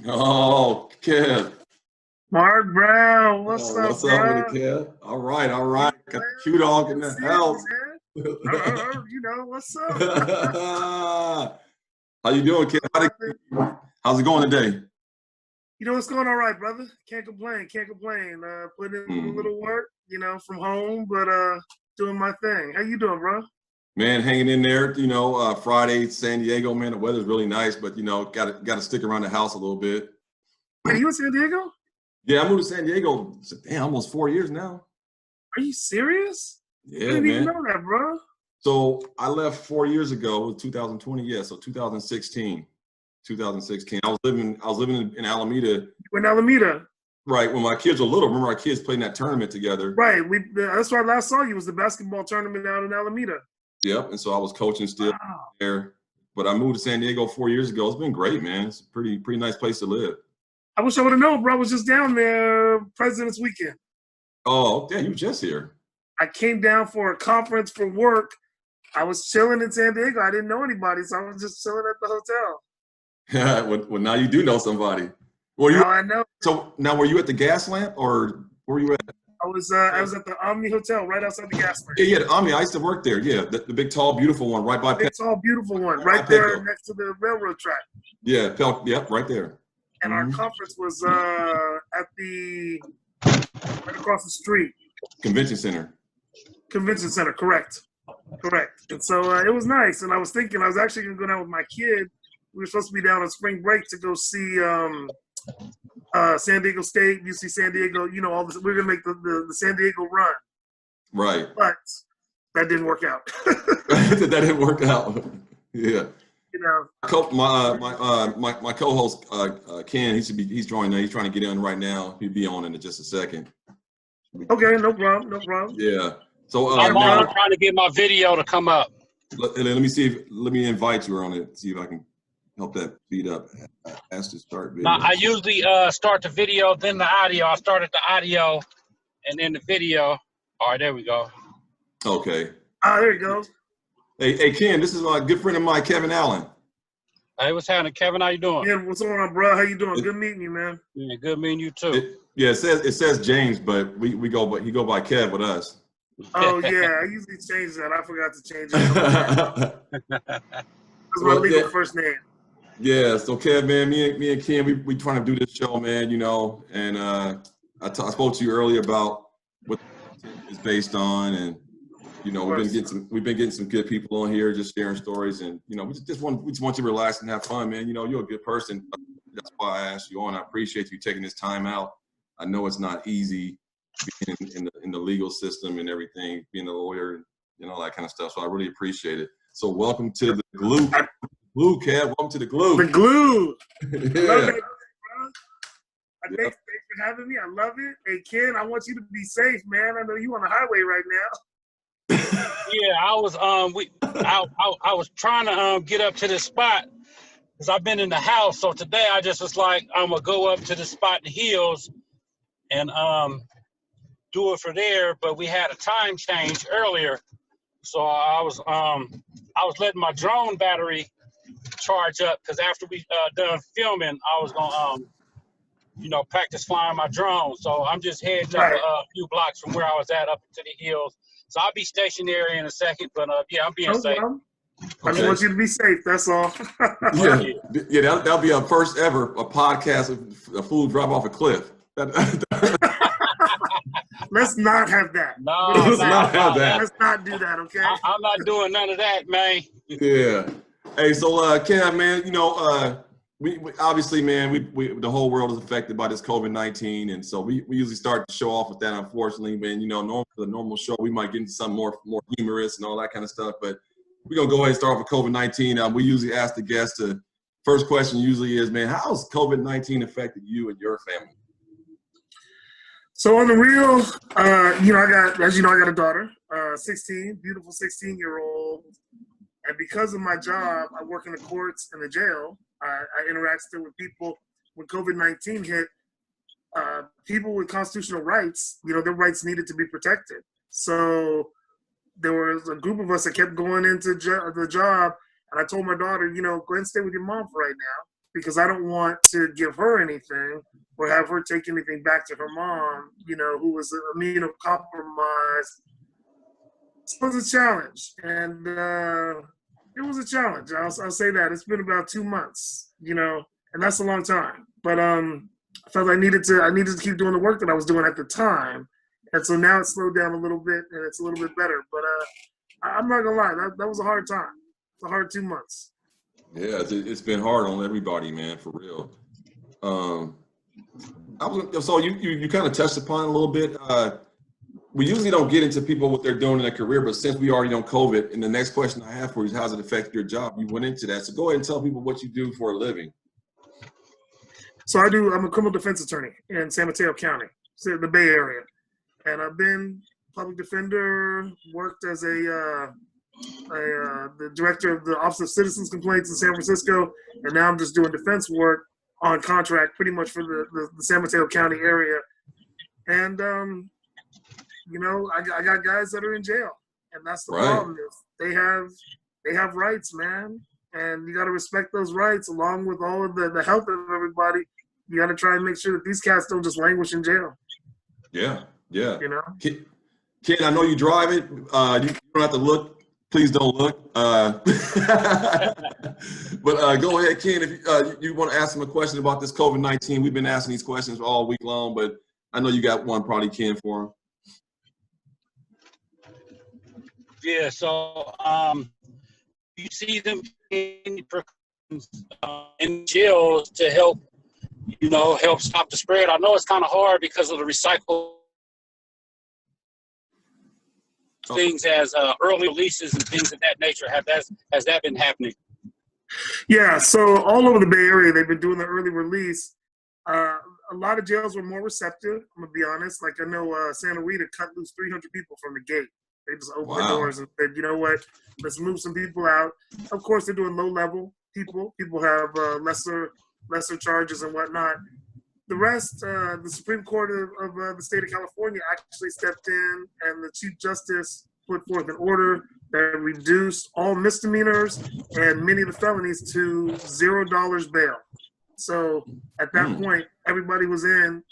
Oh, Kev. Mark Brown, what's Oh, up, what's up with it, bro? Kev? All right, all Yeah, right. Got the Q man, dog in good the seeing you, house. man. What's up? How you doing, Kev? Nothing. How's it going today? What's going all right, brother? Can't complain, can't complain. Putting in a Mhm. little work, from home, but doing my thing. How you doing, bro? Man, hanging in there. Friday, San Diego. Man, the weather's really nice, but got to stick around the house a little bit. Wait, are you in San Diego? Yeah, I moved to San Diego. Damn, almost 4 years now. Are you serious? I Yeah, didn't even man. know that, bro. So I left 4 years ago. It was 2020. Yeah, so 2016. 2016. I was living in Alameda. We're in Alameda. Right, when my kids were little. Remember our kids playing that tournament together? Right. That's why I last saw you was the basketball tournament out in Alameda. Yep. And so I was coaching still Wow. there. But I moved to San Diego 4 years ago. It's been great, man. It's a pretty nice place to live. I wish I would have known, bro. I was just down there President's Weekend. Oh, yeah, you were just here. I came down for a conference for work. I was chilling in San Diego. I didn't know anybody, so I was just chilling at the hotel. Well, now you do know somebody. Now I know. So now were you at the Gas Lamp or where were you at? I was at the Omni Hotel right outside the gas station. Yeah, the Omni. I used to work there. Yeah, the big, tall, beautiful one right by Big, tall, beautiful one Right right there next to the railroad track. Yeah, yep, right there. And our conference was at the right across the street. Convention Center. Convention Center, correct. And so it was nice. And I was thinking I was actually going to go down with my kid. We were supposed to be down on spring break to go see San Diego State, UC San Diego. All this. We were going to make the San Diego run. Right. But that didn't work out. That didn't work out. Yeah. My co-host Ken, he's joining. He's trying to get in right now. He'll be on in just a second. Okay, no problem. Yeah. So I'm trying to get my video to come up. Let me invite you on it. See if I can help that speed up. Ask to start video. Now, I usually start the video, then the audio. I started the audio, and then the video. All right, there we go. Okay. There you go. Hey, Ken, this is my good friend of mine, Kevin Allen. Hey, what's happening, Kevin? How you doing? Yeah, what's going on, bro? How you doing? Good meeting you, man. Yeah, good meeting you too. It says James, but he go by Kev with us. Oh yeah, I usually change that. I forgot to change it. That's my legal first name. Yeah, so Kev, man, me and Ken, we trying to do this show, man, and I spoke to you earlier about what it's based on, and we've been getting some good people on here, just sharing stories, and we just want you to relax and have fun, man. You're a good person. That's why I asked you on. I appreciate you taking this time out. I know it's not easy being in the legal system and everything, being a lawyer and all that kind of stuff. So I really appreciate it. So welcome to the glue, Kev. Welcome to the glue. The glue. Yeah. I love it, bro. Thanks for having me. I love it. Hey, Ken, I want you to be safe, man. I know you on the highway right now. Yeah, I was trying to get up to this spot because I've been in the house. So today I just was like, I'm gonna go up to the spot in the hills and do it for there. But we had a time change earlier, so I was letting my drone battery charge up because after we done filming, I was gonna practice flying my drone. So I'm just heading up a few blocks from where I was at up into the hills. So I'll be stationary in a second, but yeah, I'm being safe. I just want you to be safe. That's all. Yeah, that'll be our first ever a podcast of a fool drop off a cliff. Let's not have that. No, let's not have that. Let's not do that, okay? I'm not doing none of that, man. Yeah. Hey, so Ken, man, we obviously, man, we the whole world is affected by this COVID-19, and so we usually start to show off with that. Unfortunately, man, the normal show we might get into something more humorous and all that kind of stuff, but we're gonna go ahead and start off with COVID-19. We usually ask the guests to. First question usually is, man, how's COVID-19 affected you and your family? So on the real, I got a daughter, 16, beautiful 16-year-old. And because of my job, I work in the courts and the jail. I interact still with people. When COVID-19 hit, people with constitutional rights, their rights needed to be protected. So there was a group of us that kept going into the job. And I told my daughter, go ahead and stay with your mom for right now. because I don't want to give her anything or have her take anything back to her mom, you know, who was immunocompromised. So it was a challenge, and it was a challenge. I'll say that. It's been about 2 months, you know, and that's a long time. But I felt I needed to keep doing the work that I was doing at the time, and so now it's slowed down a little bit, and it's a little bit better. But I'm not gonna lie, that was a hard time. It's a hard 2 months. Yeah, it's been hard on everybody, man, for real. So you kind of touched upon it a little bit. We usually don't get into people what they're doing in their career, but since we already on COVID, and the next question I have for you is, how's it affect your job? You went into that, so go ahead and tell people what you do for a living. So I'm a criminal defense attorney in San Mateo County, so the Bay Area, and I've been public defender, worked as the director of the Office of Citizens Complaints in San Francisco, and now I'm just doing defense work on contract pretty much for the San Mateo County area. And you know, I got guys that are in jail, and that's the problem is they have rights, man, and you got to respect those rights along with all of the health of everybody. You got to try and make sure that these cats don't just languish in jail. Yeah. You know, Ken, I know you drive it. You don't have to look. Please don't look. But go ahead, Ken. If you want to ask him a question about this COVID-19, we've been asking these questions all week long, but I know you got one probably, Ken, for him. Yeah, so you see them in jails to help stop the spread. I know it's kind of hard because of the recycle things as early releases and things of that nature. Has that been happening? Yeah, so all over the Bay Area, they've been doing the early release. A lot of jails were more receptive, I'm going to be honest. Like I know Santa Rita cut loose 300 people from the gate. They just opened the doors and said, you know what, let's move some people out. Of course, they're doing low-level people. People have lesser charges and whatnot. The rest, the Supreme Court of the state of California actually stepped in, and the Chief Justice put forth an order that reduced all misdemeanors and many of the felonies to $0 bail. So at that point, everybody was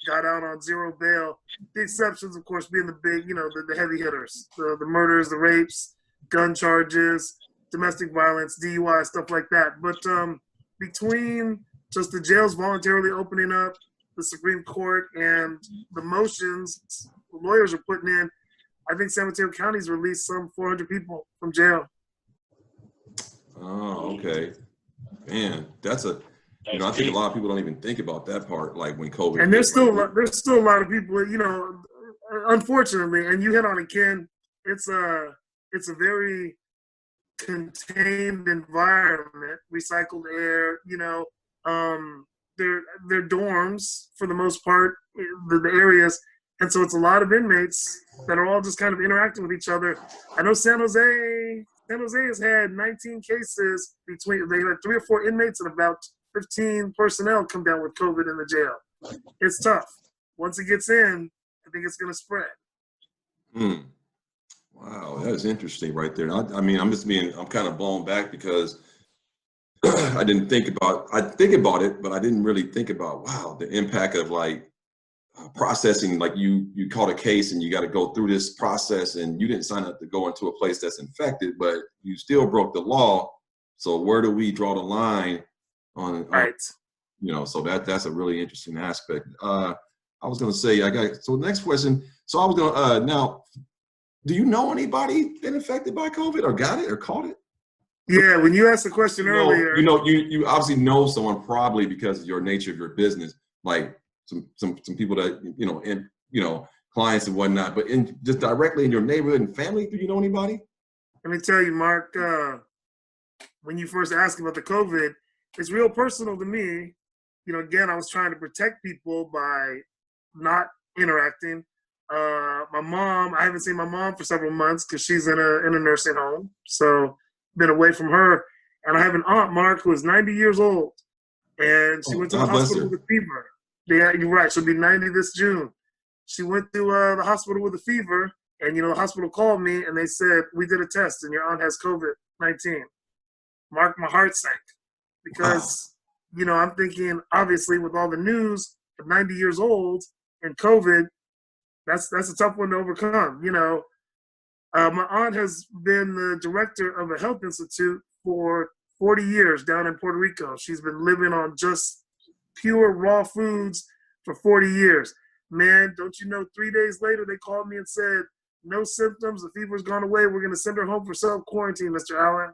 got out on zero bail. The exceptions, of course, being the big, the heavy hitters, the murders, the rapes, gun charges, domestic violence, DUI, stuff like that. But between just the jails voluntarily opening up, the Supreme Court, and the motions the lawyers are putting in, I think San Mateo County's released some 400 people from jail. Oh, okay. Man, that's I think a lot of people don't even think about that part, like when COVID. And there's still a lot of people, unfortunately, and you hit on it, Ken. It's a very contained environment, recycled air. They're dorms for the most part, the areas, and so it's a lot of inmates that are all just kind of interacting with each other. I know San Jose has had 19 cases they had 3 or 4 inmates and about 15 personnel come down with COVID in the jail. It's tough. Once it gets in, I think it's going to spread. Wow, that is interesting right there. I'm kind of blown back because I think about it, but I didn't really think about, wow, the impact of processing. Like you caught a case and you got to go through this process, and you didn't sign up to go into a place that's infected, but you still broke the law. So where do we draw the line on right? So that's a really interesting aspect. I was going to say, so the next question. So I was going to, now, do you know anybody been affected by COVID or got it or caught it? Yeah, when you asked the question earlier. You obviously know someone probably because of your nature of your business, like some people that, clients and whatnot, but just directly in your neighborhood and family, do you know anybody? Let me tell you, Mark, when you first asked about the COVID, it's real personal to me. Again, I was trying to protect people by not interacting. My mom, I haven't seen my mom for several months because she's in a nursing home. So been away from her. And I have an aunt, Mark, who is 90 years old. And she went to the hospital with a fever. Yeah, you're right. She'll be 90 this June. She went to the hospital with a fever. And, the hospital called me and they said, we did a test and your aunt has COVID-19. Mark, my heart sank because you know, I'm thinking, obviously, with all the news, at 90 years old and COVID, that's a tough one to overcome. You know, my aunt has been the director of a health institute for 40 years down in Puerto Rico. She's been living on just pure raw foods for 40 years. Man, don't you know, 3 days later, they called me and said, no symptoms, the fever's gone away, we're going to send her home for self-quarantine, Mr. Allen.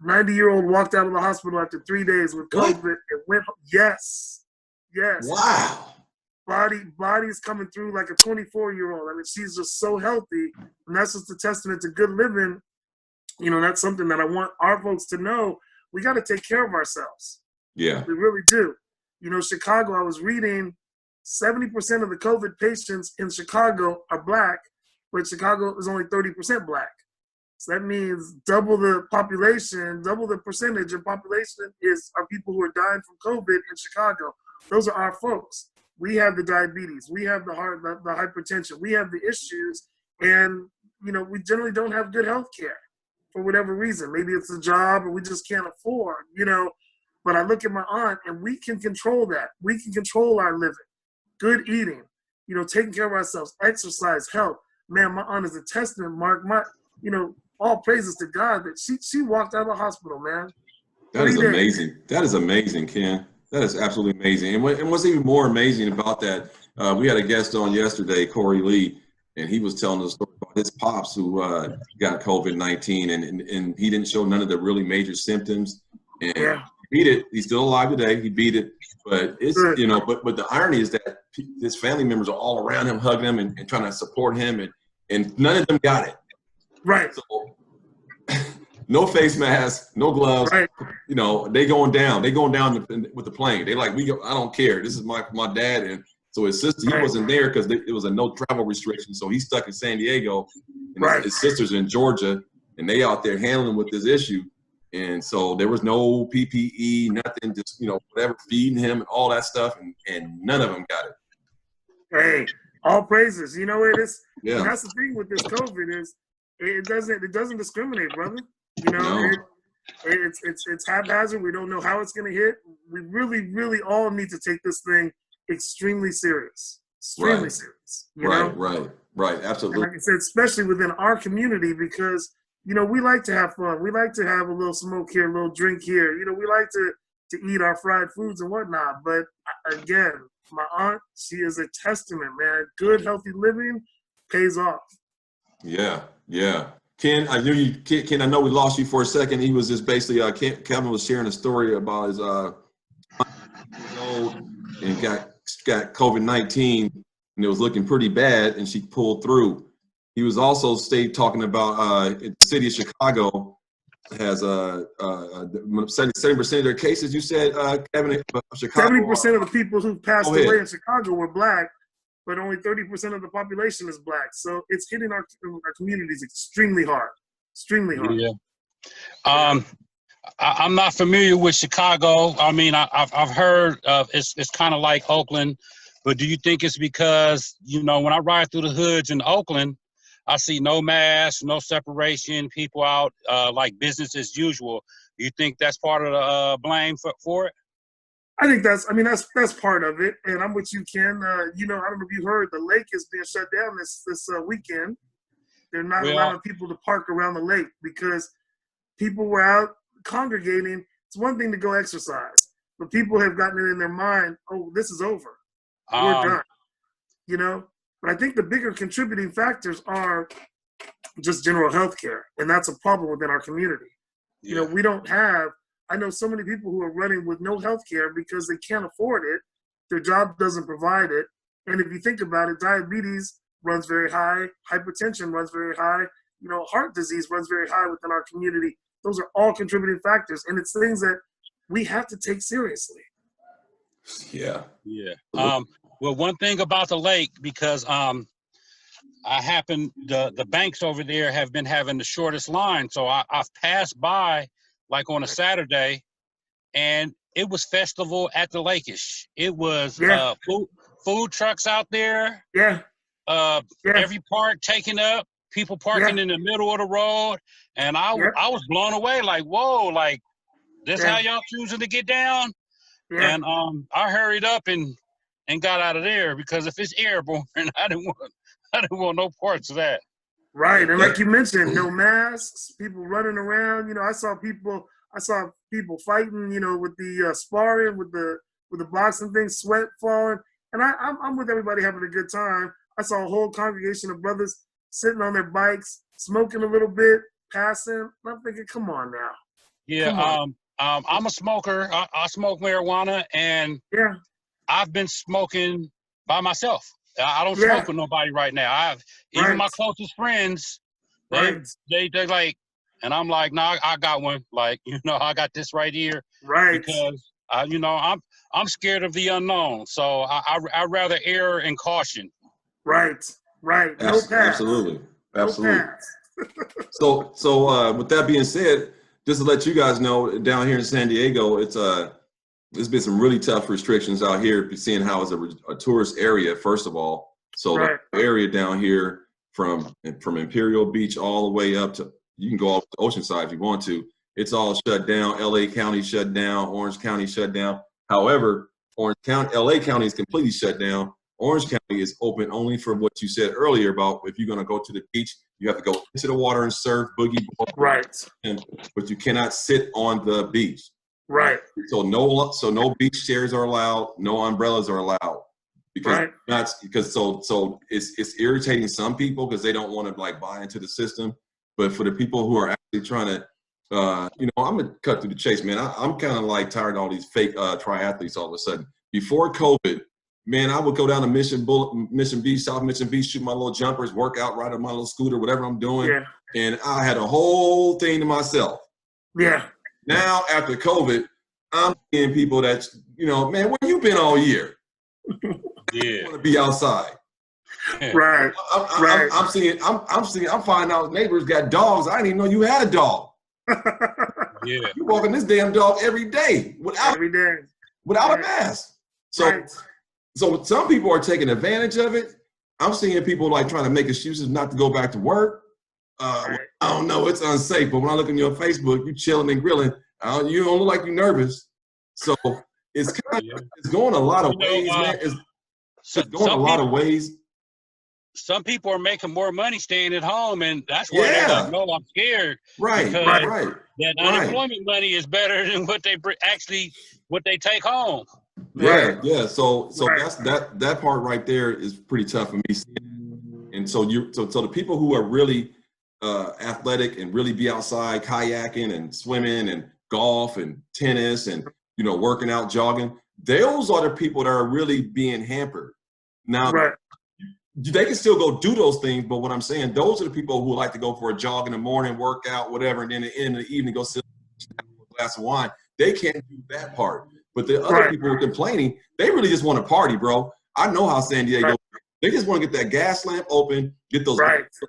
90-year-old walked out of the hospital after 3 days with COVID and went home. Yes. Wow. Body's coming through like a 24-year-old. I mean, she's just so healthy, and that's just a testament to good living. You know, that's something that I want our folks to know. We got to take care of ourselves. Yeah. We really do. You know, Chicago, I was reading 70% of the COVID patients in Chicago are Black, but Chicago is only 30% Black. So that means double the population, double the percentage of population are people who are dying from COVID in Chicago. Those are our folks. We have the diabetes, we have the heart, the hypertension, we have the issues, and you know, we generally don't have good health care for whatever reason. Maybe it's a job or we just can't afford, you know. But I look at my aunt and we can control that. We can control our living, good eating, you know, taking care of ourselves, exercise, health. Man, my aunt is a testament, Mark. You know, all praises to God that she walked out of the hospital, man. That is amazing. That is amazing, Ken. That is absolutely amazing. And what's even more amazing about that, we had a guest on yesterday, Corey Lee, and he was telling us a story about his pops who got COVID-19, and he didn't show none of the really major symptoms. And he beat it. He's still alive today. He beat it. But it's, you know, but the irony is that his family members are all around him, hugging him and trying to support him, and none of them got it. Right. So, no face mask, no gloves. Right. You know, they going down. They going down with the plane. They like, I don't care. This is my dad. And so his sister, he wasn't there because it was a no travel restriction. So he's stuck in San Diego. And his sister's in Georgia, and they out there handling with this issue. And so there was no PPE, nothing, just, you know, whatever, feeding him and all that stuff. And none of them got it. Hey, all praises. You know, it is. Yeah. And that's the thing with this COVID is it doesn't discriminate, brother. You know, it's haphazard. We don't know how it's going to hit. We really, really all need to take this thing extremely serious. Extremely serious. You know? Right. Absolutely. And like I said, especially within our community, because, you know, we like to have fun. We like to have a little smoke here, a little drink here. You know, we like to eat our fried foods and whatnot. But again, my aunt, she is a testament, man. Good, healthy living pays off. Yeah. Ken, I know we lost you for a second. He was just basically, Kevin was sharing a story about his old and got COVID-19, and it was looking pretty bad, and she pulled through. He was also talking about the city of Chicago has 70% of their cases. You said, Kevin, Chicago. 70% of the people who passed away in Chicago were Black, but only 30% of the population is Black. So it's hitting our communities extremely hard. Extremely hard. Yeah. I'm not familiar with Chicago. I mean, I've heard it's kind of like Oakland, but do you think it's because, you know, when I ride through the hoods in Oakland, I see no mask, no separation, people out like business as usual. Do you think that's part of the blame for it? I think that's part of it, and I'm with you, Ken. You know, I don't know if you heard, the lake is being shut down this weekend. They're not allowing people to park around the lake because people were out congregating. It's one thing to go exercise, but people have gotten it in their mind, oh, this is over. We're done. You know, but I think the bigger contributing factors are just general health care, and that's a problem within our community. You know, we don't have. I know so many people who are running with no health care because they can't afford it. Their job doesn't provide it. And if you think about it, diabetes runs very high. Hypertension runs very high. You know, heart disease runs very high within our community. Those are all contributing factors. And it's things that we have to take seriously. Yeah. Well, one thing about the lake, because the banks over there have been having the shortest line. So I've passed by like on a Saturday, and it was festival at the Lake-ish. It was food trucks out there. Every park taken up, people parking in the middle of the road. And I was blown away, like, whoa, like, this how y'all choosing to get down? Yeah. And I hurried up and got out of there, because if it's airborne, I didn't want no parts of that. Right, and like you mentioned, no masks, people running around. I saw people fighting. With the sparring, with the boxing thing, sweat falling, and I'm with everybody having a good time. I saw a whole congregation of brothers sitting on their bikes, smoking a little bit, passing. I'm thinking, come on now. Yeah, I'm a smoker. I smoke marijuana, and Yeah, I've been smoking by myself. I don't smoke with nobody right now. Even my closest friends, they like, and I'm like, nah, I got one. Like, I got this right here. Right. Because I'm scared of the unknown. So I'd rather err in caution. Right. Right. No pass. Absolutely. Absolutely. No pass. So with that being said, just to let you guys know, down here in San Diego, there's been some really tough restrictions out here, seeing how it's a tourist area, first of all. So the area down here from Imperial Beach all the way up to, you can go off to Oceanside if you want to, it's all shut down. LA County shut down, Orange County shut down. However, LA County is completely shut down. Orange County is open only for what you said earlier about if you're going to go to the beach, you have to go into the water and surf, boogie board. Right. But you cannot sit on the beach. Right. So no beach chairs are allowed, no umbrellas are allowed. Because it's irritating some people because they don't want to like buy into the system. But for the people who are actually trying to I'm gonna cut through the chase, man. I'm kind of like tired of all these fake triathletes all of a sudden. Before COVID, man, I would go down to Mission Beach, South Mission Beach, shoot my little jumpers, work out, ride on my little scooter, whatever I'm doing. Yeah. And I had a whole thing to myself. Yeah. Now, after COVID, I'm seeing people that, man, where you been all year? Yeah. Want to be outside. Right. I'm finding out neighbors got dogs. I didn't even know you had a dog. Yeah. You walking this damn dog every day without a mask. So some people are taking advantage of it. I'm seeing people like trying to make excuses not to go back to work. I don't know, it's unsafe. But when I look on your Facebook, you chilling and grilling. You don't look like you're nervous. So it's kind of it's going a lot of ways, man. It's going a lot of ways. Some people are making more money staying at home, and that's why they're like, no, I'm scared. Right. That unemployment money is better than what they take home. Yeah. So that's that part right there is pretty tough for me. And so the people who are really athletic and really be outside kayaking and swimming and golf and tennis and working out, jogging, those are the people that are really being hampered. Now they can still go do those things, but what I'm saying, those are the people who like to go for a jog in the morning, work out, whatever, and then at the end of the evening go sit with a glass of wine. They can't do that part. But the other people who are complaining, they really just want to party, bro. I know how San Diego, they just want to get that gas lamp open, get those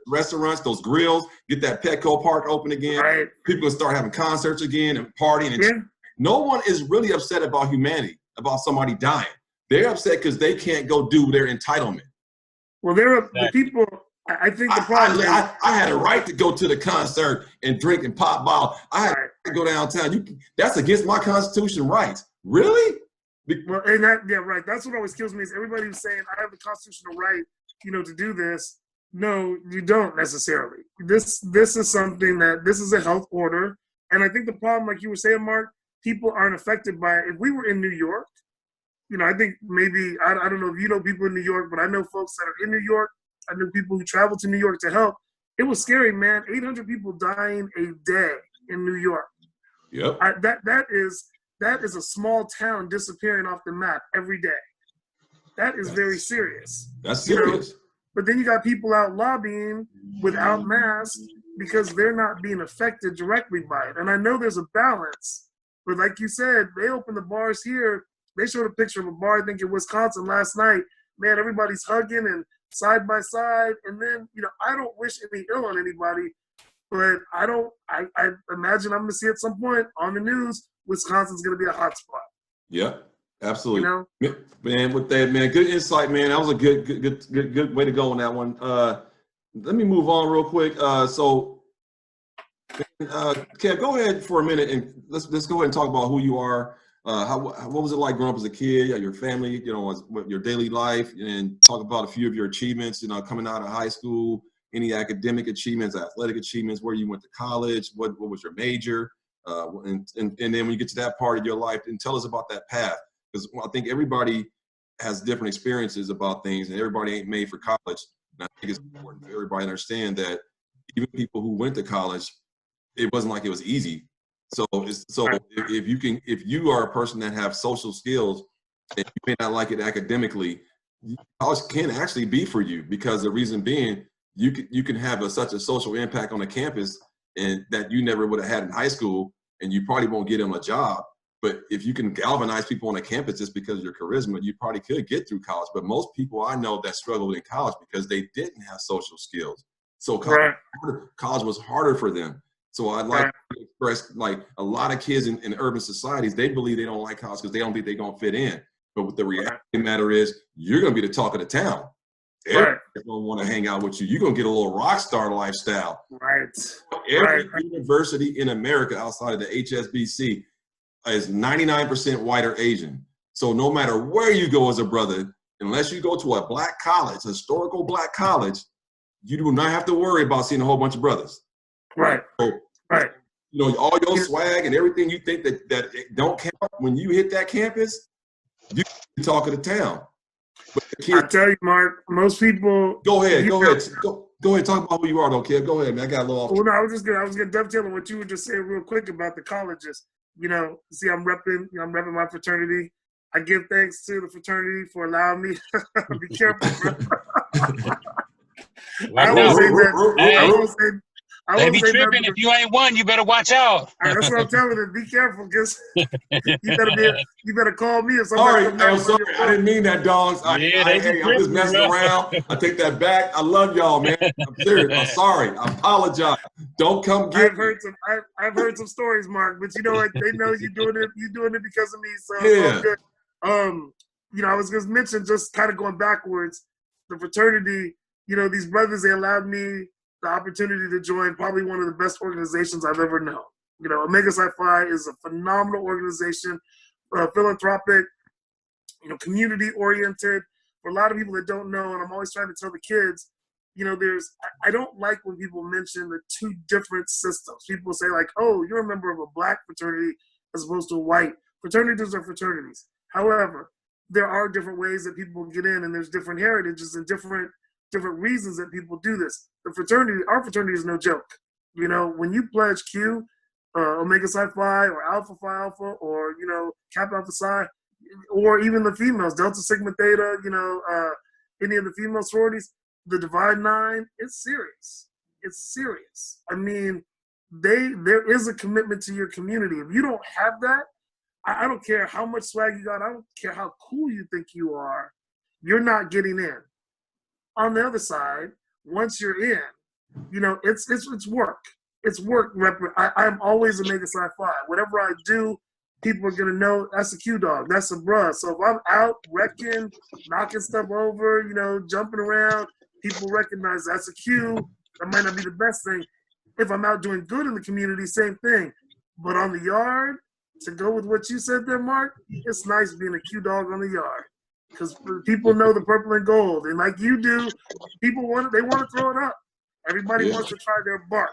restaurants, those grills, get that Petco Park open again. People can start having concerts again and partying. And no one is really upset about humanity, about somebody dying. They're upset because they can't go do their entitlement. Well, the people. I think the problem is I had a right to go to the concert and drink and pop bottle. I had to go downtown. That's against my constitutional rights. Really? Well, and right. That's what always kills me is everybody who's saying I have the constitutional right, to do this. No, you don't necessarily. This is something this is a health order, and I think the problem, like you were saying, Mark, people aren't affected by it. If we were in New York, I think maybe I don't know if you know people in New York, but I know folks that are in New York. I know people who travel to New York to help. It was scary, man. 800 people dying a day in New York. Yep. That is a small town disappearing off the map every day. That is very serious. That's serious. But then you got people out lobbying without masks because they're not being affected directly by it. And I know there's a balance, but like you said, they opened the bars here. They showed a picture of a bar, I think in Wisconsin last night. Man, everybody's hugging and side by side. And then, I don't wish any ill on anybody, but I imagine I'm going to see at some point on the news, Wisconsin's going to be a hot spot. Yeah, absolutely. Man, with that, man, good insight, man. That was a good way to go on that one. Let me move on real quick. Kev, go ahead for a minute and let's go ahead and talk about who you are. what was it like growing up as a kid? Your family, what your daily life, and talk about a few of your achievements. Coming out of high school, any academic achievements, athletic achievements, where you went to college, what was your major, and then when you get to that part of your life, and tell us about that path, because I think everybody has different experiences about things, and everybody ain't made for college. And I think it's important for everybody to understand that even people who went to college, it wasn't like it was easy. So if you are a person that have social skills and you may not like it academically, college can actually be for you, because the reason being you can have such a social impact on the campus and that you never would have had in high school, and you probably won't get them a job. But if you can galvanize people on the campus just because of your charisma, you probably could get through college. But most people I know that struggled in college because they didn't have social skills. So college was harder for them. So I'd like to express, like, a lot of kids in urban societies, they believe they don't like college because they don't think they're going to fit in. But the reality of the matter is, you're going to be the talk of the town. Everybody's going to want to hang out with you. You're going to get a little rock star lifestyle. Every university in America outside of the HSBC is 99% white or Asian. So no matter where you go as a brother, unless you go to a black college, historical black college, you do not have to worry about seeing a whole bunch of brothers. So, all your swag and everything you think that don't count, when you hit that campus, you can talk of the town. But the kids, I tell you, Mark, most people. Go ahead. Talk about who you are, though, kid. Go ahead, man. I got a little. Well, no, I was gonna dovetail on what you were just saying real quick about the colleges. See, I'm repping my fraternity. I give thanks to the fraternity for allowing me. Be careful, bro. I won't say that. They be tripping. If you ain't one, you better watch out. That's what I'm telling you. Be careful, because you better call me if somebody. I'm sorry. I didn't mean that, dogs. I'm just messing around. I take that back. I love y'all, man. I'm serious. I'm sorry. I apologize. Don't come get me. I've heard some stories, Mark, but you know what? They know you're doing it. You're doing it because of me. So yeah. It's all good. I was gonna mention, just kind of going backwards, the fraternity. These brothers, they allowed me the opportunity to join probably one of the best organizations I've ever known. Omega Psi Phi is a phenomenal organization, philanthropic, community-oriented. For a lot of people that don't know, and I'm always trying to tell the kids, I don't like when people mention the two different systems. People say, like, oh, you're a member of a black fraternity as opposed to a white. Fraternities are fraternities. However, there are different ways that people get in, and there's different heritages and different reasons that people do this. Our fraternity is no joke. When you pledge Q, Omega Psi Phi, or Alpha Phi Alpha, or Kappa Alpha Psi, or even the females, Delta Sigma Theta, any of the female sororities, the Divine Nine, it's serious. It's serious. I mean, there is a commitment to your community. If you don't have that, I don't care how much swag you got. I don't care how cool you think you are. You're not getting in. On the other side, once you're in, it's work. It's work. I'm always Omega Psi Phi. Whatever I do, people are going to know that's a Q dog. That's a bruh. So if I'm out wrecking, knocking stuff over, jumping around, people recognize that's a Q. That might not be the best thing. If I'm out doing good in the community, same thing. But on the yard, to go with what you said there, Mark, it's nice being a Q dog on the yard. Because people know the purple and gold, and like you do, people want to throw it up. Everybody wants to try their bark.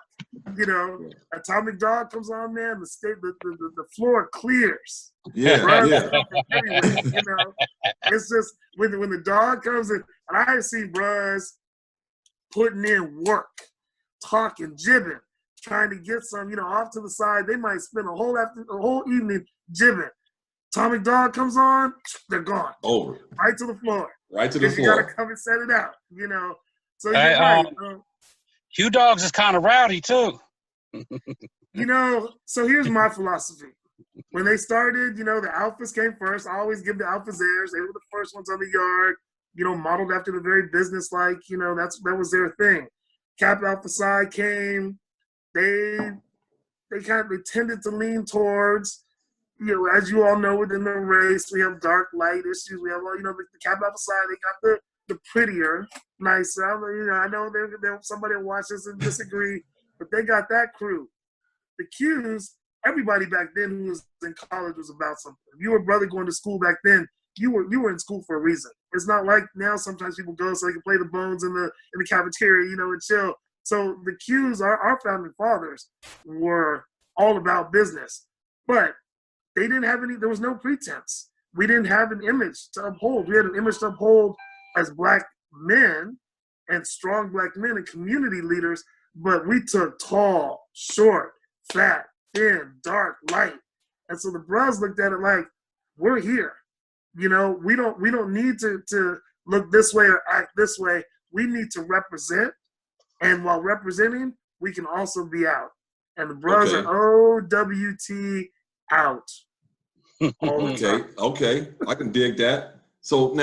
Atomic Dog comes on, man. The floor clears. It's just when the dog comes in, and I've seen bros putting in work, talking, jibbing, trying to get some, off to the side. They might spend a whole evening jibbing. Atomic Dog comes on, they're gone. Over. Right to the floor. Right to the floor. You gotta come and set it out, So you're right. Q Dogs is kind of rowdy too. So here's my philosophy. When they started, the alphas came first. I always give the alphas theirs. They were the first ones on the yard, modeled after the very business-like, that was their thing. Kappa Alpha Psi came. They tended to lean towards, as you all know, within the race, we have dark light issues. We have, the Kappa Alpha Psi, they got the prettier, nicer. I know somebody will watch this and disagree, but they got that crew. The Qs everybody back then who was in college was about something. If you were a brother going to school back then, you were in school for a reason. It's not like now sometimes people go so they can play the bones in the cafeteria, and chill. So the Qs, our founding fathers, were all about business. But they didn't have there was no pretense. We didn't have an image to uphold. We had an image to uphold as Black men and strong Black men and community leaders, but we took tall, short, fat, thin, dark, light. And so the bros looked at it like, we're here. We don't need to look this way or act this way. We need to represent. And while representing, we can also be out. And the bros are OWT out. Okay. I can dig that. So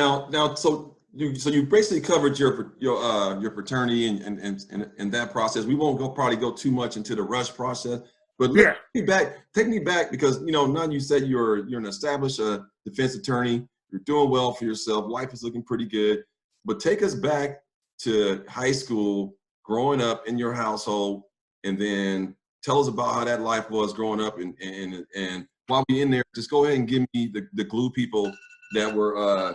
so you basically covered your fraternity and that process. We won't probably go too much into the rush process, but take me back because now you said you're an established defense attorney. You're doing well for yourself. Life is looking pretty good, but take us back to high school, growing up in your household, and then tell us about how that life was growing up. And while we're in there, just go ahead and give me the glue people that were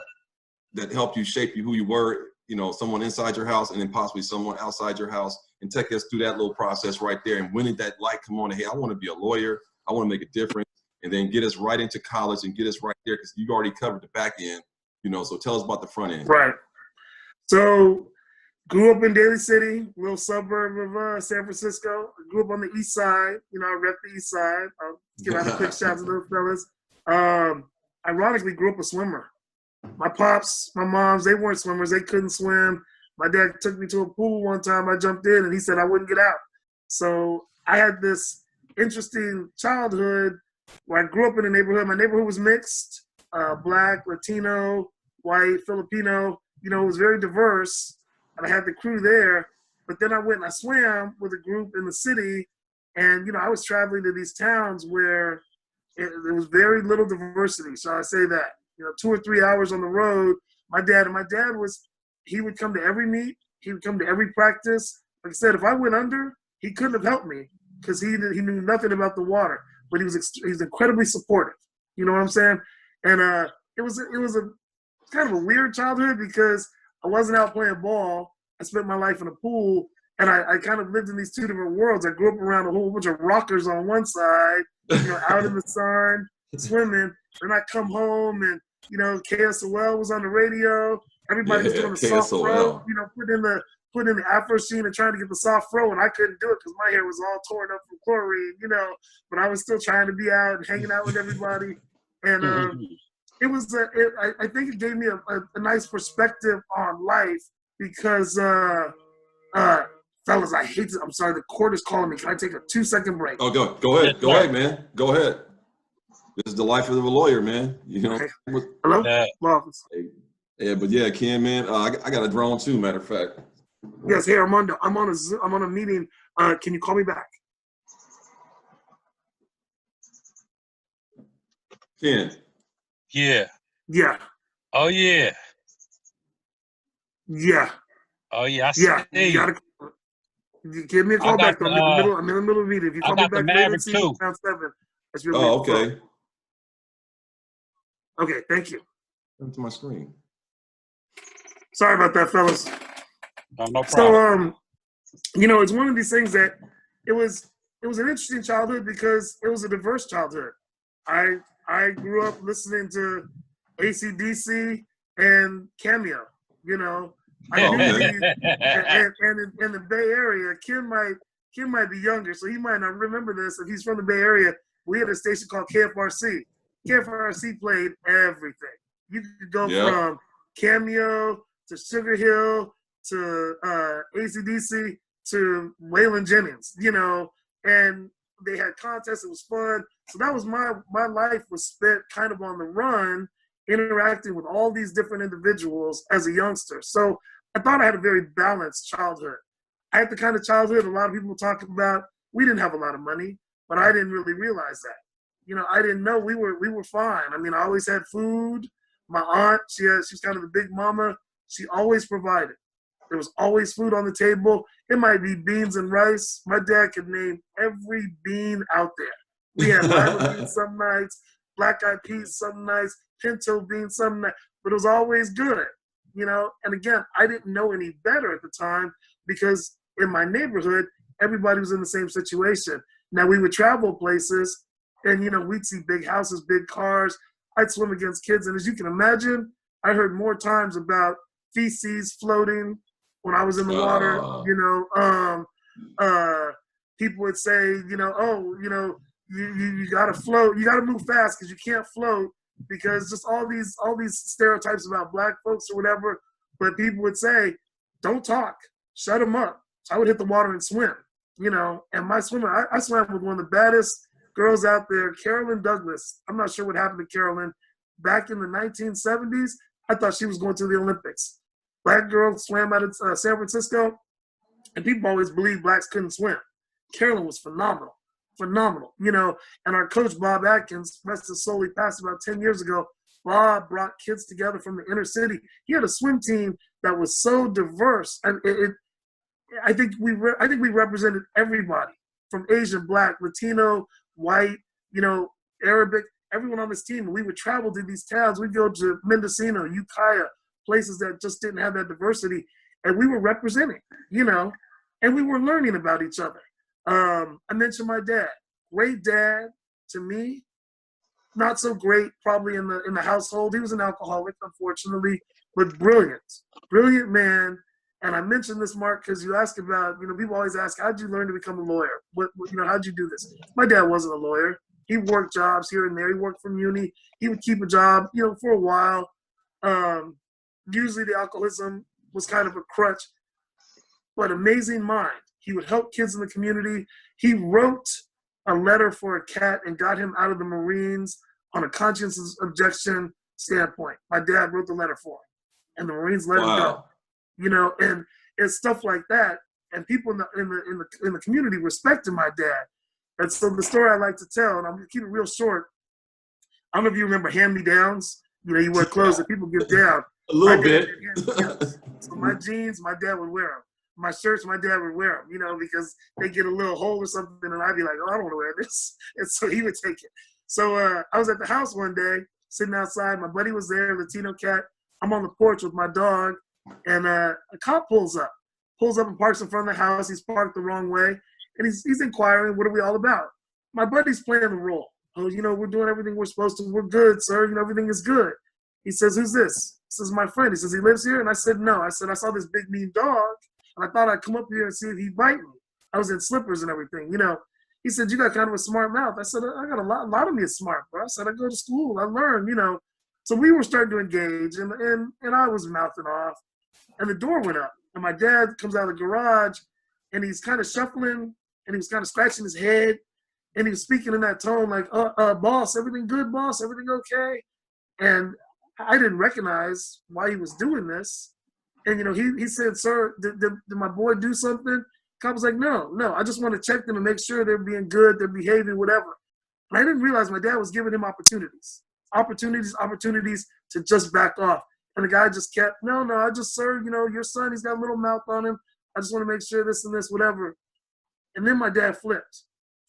that helped you shape you who you were. Someone inside your house and then possibly someone outside your house, and take us through that little process right there. And when did that light come on? Hey, I want to be a lawyer. I want to make a difference. And then get us right into college and get us right there because you already covered the back end. So tell us about the front end. Right. So grew up in Daly City, little suburb of San Francisco. I grew up on the east side. I rep the east side. I'll give out a quick shout to those fellas. Ironically, grew up a swimmer. My pops, my moms, they weren't swimmers. They couldn't swim. My dad took me to a pool one time. I jumped in, and he said I wouldn't get out. So I had this interesting childhood where I grew up in a neighborhood. My neighborhood was mixed, Black, Latino, white, Filipino. It was very diverse. And I had the crew there, but then I went and I swam with a group in the city, and I was traveling to these towns where there was very little diversity. So I say that 2 or 3 hours on the road. My dad he would come to every meet, he would come to every practice. Like I said, if I went under, he couldn't have helped me because he knew nothing about the water, but he's incredibly supportive. You know what I'm saying? And it was a kind of a weird childhood because I wasn't out playing ball. I spent my life in a pool, and I kind of lived in these two different worlds. I grew up around a whole bunch of rockers on one side, out in the sun, swimming. Then I come home and, KSOL was on the radio. Everybody was doing the soft fro, put in the Afro sheen and trying to get the soft fro, and I couldn't do it because my hair was all torn up from chlorine, but I was still trying to be out and hanging out with everybody. And it was, I think it gave me a nice perspective on life because, fellas, I hate to, I'm sorry, the court is calling me. Can I take a 2-second break? Oh, go ahead. Go ahead, man. Go ahead. This is the life of a lawyer, man. Okay. Hello? Yeah, but yeah, Ken, man, I got a drone too, matter of fact. Yes, hey, Armando, I'm on a meeting. Can you call me back? Ken. Yeah. Yeah. Oh yeah. Yeah. Oh yeah. You gotta give me a call back. I'm in the middle of a meeting. If you call me back later, around 7. That's really okay. Okay, thank you. Come to my screen. Sorry about that, fellas. No problem. So, it's one of these things that it was an interesting childhood because it was a diverse childhood. I grew up listening to AC/DC and Cameo. I knew and in the Bay Area, Kim might be younger, so he might not remember this. If he's from the Bay Area, we had a station called KFRC. KFRC played everything. You could go from Cameo to Sugar Hill to AC/DC to Waylon Jennings, and they had contests. It was fun. So that was my life was spent kind of on the run, interacting with all these different individuals as a youngster. So I thought I had a very balanced childhood. I had the kind of childhood a lot of people talk about. We didn't have a lot of money, but I didn't really realize that. I didn't know we were fine. I mean, I always had food. My aunt, she's kind of the big mama. She always provided. There was always food on the table. It might be beans and rice. My dad could name every bean out there. We had lima beans some nights, black eyed peas some nights, pinto beans some nights, but it was always good, you know? And again, I didn't know any better at the time because in my neighborhood, everybody was in the same situation. Now we would travel places and, you know, we'd see big houses, big cars. I'd swim against kids. And as you can imagine, I heard more times about feces floating when I was in the water, you know, people would say, you know, oh, you know, you gotta float, you gotta move fast because you can't float because just all these stereotypes about black folks or whatever. But people would say, don't talk, shut them up. So I would hit the water and swim, you know. And my swimmer, I swam with one of the baddest girls out there, Carolyn Douglas. I'm not sure what happened to Carolyn. Back in the 1970s, I thought she was going to the Olympics. Black girl swam out of San Francisco, and people always believed blacks couldn't swim. Carolyn was phenomenal, you know. And our coach, Bob Atkins, rest his soul, he passed about 10 years ago. Bob brought kids together from the inner city. He had a swim team that was so diverse, and I think we represented everybody from Asian, Black, Latino, white, you know, Arabic, everyone on this team. We would travel to these towns. We'd go to Mendocino, Ukiah, places that just didn't have that diversity, and we were representing, you know, and we were learning about each other. I mentioned my dad, great dad to me, not so great probably in the household. He was an alcoholic, unfortunately, but brilliant man. And I mentioned this, Mark, because you asked about, you know, people always ask, how'd you learn to become a lawyer? What you know, how'd you do this? My dad wasn't a lawyer. He worked jobs here and there. He worked from uni. He would keep a job, you know, for a while. Usually the alcoholism was kind of a crutch, but amazing mind. He would help kids in the community. He wrote a letter for a cat and got him out of the Marines on a conscientious objection standpoint. My dad wrote the letter for him, and the Marines let him go. You know, and it's stuff like that. And people in the community respected my dad. And so the story I like to tell, and I'm gonna keep it real short. I don't know if you remember hand-me-downs. You know, you wear clothes that people give down. A little bit. So my jeans, my dad would wear them. My shirts, my dad would wear them, you know, because they get a little hole or something, and I'd be like, oh, I don't want to wear this. And so he would take it. So I was at the house one day, sitting outside. My buddy was there, Latino cat. I'm on the porch with my dog, and a cop pulls up and parks in front of the house. He's parked the wrong way, and he's inquiring, what are we all about? My buddy's playing the role. Oh, you know, we're doing everything we're supposed to. We're good, sir. You know, everything is good. He says, who's this? He says, my friend. He says, he lives here? And I said, no. I said, I saw this big mean dog, and I thought I'd come up here and see if he'd bite me. I was in slippers and everything, you know. He said, you got kind of a smart mouth. I said, I got a lot of me is smart, bro. I said, I go to school. I learn, you know. So we were starting to engage, and I was mouthing off. And the door went up, and my dad comes out of the garage, and he's kind of shuffling, and he was kind of scratching his head, and he was speaking in that tone like, boss, everything good, boss? Everything okay? And I didn't recognize why he was doing this. And, you know, he said, sir, did my boy do something? Cop was like, no, I just want to check them and make sure they're being good, they're behaving, whatever. And I didn't realize my dad was giving him opportunities to just back off. And the guy just kept, no, I just, sir, you know, your son, he's got a little mouth on him. I just want to make sure this and this, whatever. And then my dad flipped.